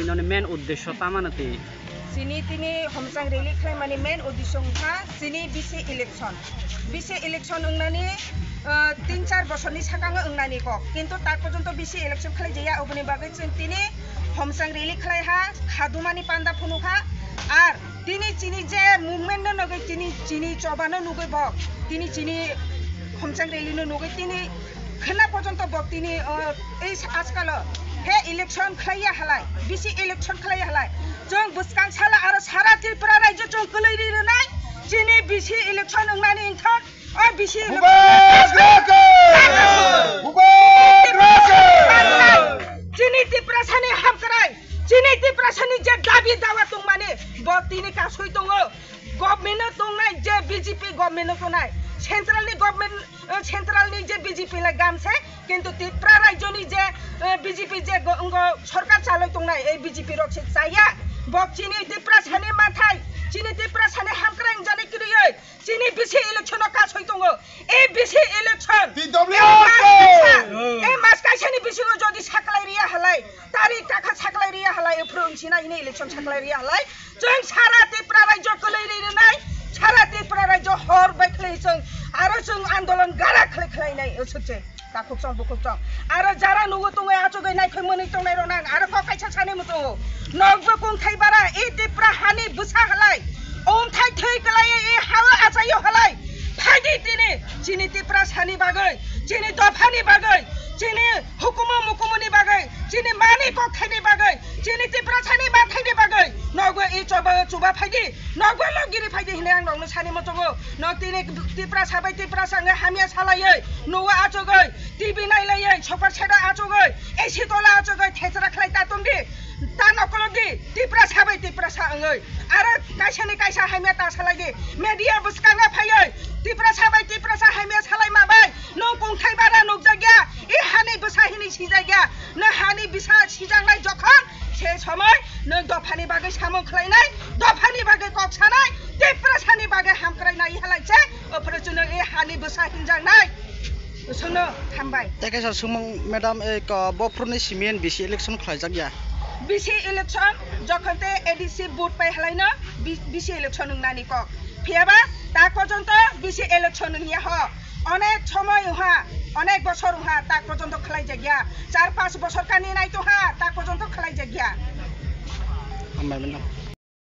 ইননে main উদ্দেশ্য তামানাতে sini tini homsang rally khlai mani main audition kha sini bisi election ungnani 3-4 বছরনি সাকাঙ্গ ungnani ko kintu tar porjonto bisi election khlai jaya oboni bagai tini homsang rally khlai ha khadumani panda phunu kha ar tini je movement no nogai tini chobano nugai bok tini homsang rally no nugai tini khna porjonto bok tini ei ajkalo he election khlaiya halai bisi election khlaiya halai jong buskang sala aro sara tripura rajyo jong kolai ri nai chini bisi election ungnani ingthon o bisi chini tripura sani hamkrai chini tripura sani je dabi dawa tungmani bo tini kasui tongo government tongnai je BJP government tongnai central ni je BJP la gamse কিন্তু ত্রিপুরা রাজ্যনি যে BJP যে সরকার চালাই তংনাই এই BJP রকছে চাইয়া বক চিনি ত্রিপুরা সানে মাথাই চিনি ত্রিপুরা সানে হামক্রাং জানি কিরিয়ে চিনি বিসি ইলেকশন কাজ হই তঙ্গ এই বিসি ইলেকশন এই মাস কাইসানি বিসি যদি সাকলাই রিয়া হালাই তারি টাকা সাকলাই রিয়া হালাই এফ্রংছিনা ইনি ইলেকশন সাকলাই রিয়া হালাই जों সারা ত্রিপুরা রাজ্য কলাই রি নাই সারা ত্রিপুরা রাজ্য হর বাইখলাই जों আরো जों আন্দোলন গারা খলাই খলাই নাই ওসছে Kakukcong bukukcong. Aro jara nunggu tunggu acu gay naik kemuni tong nai ronang. Aro kok kaisa sani mutungu. Nogbo kung thai bara iti prahani busa halai. Om thai thai kalai e hawa acayo halai. Phadi tini chini tipra sani bagai. Chini dofani bagai. Chini hukumu mukumuni bagai. Chini mani pokhani bagai. Chini tipra sani mathai bagai. Nogbo e coba phadi. Nogbo logiri phadi hinang nongno sani mutungu. Nog tini tipra sabai tipra sanga hamia salai. Nuwa acu gay. TV nailai sopar cheda acu gay. Esi tola acu gay thesra khlai tatumdi. Tanokologi tipra sabai tipra sangai. Ara kaisa hamia ta salai di. Media buskanga phayai. Tipra sabai tipra sa hamia salai mabai. No kungthai bara nuk jagya. E hani busahini sijagya. No hani bisa sijanglai jokhon se somoy no dofani bagai samong khlainai. Dofani bagai kok sanai. Tipra sani bagai hamkrai nai halaiche. Opre juno e hani busahin jangnai. Sono thambai. Tekaisa sumong madam ek bofroni simen bisi election khlaijak ya. BC election যখনতে ADC vote পাই হলাইনা BC election নানি কক ফিয়াবা তাক পর্যন্ত BC election নিয়া হ অনেক সময় হা অনেক বছর হা তাক পর্যন্ত খলাই জায়গা 4-5 বছর কানি নাই তো হা তাক পর্যন্ত খলাই জায়গা আমবাই ম্যাডাম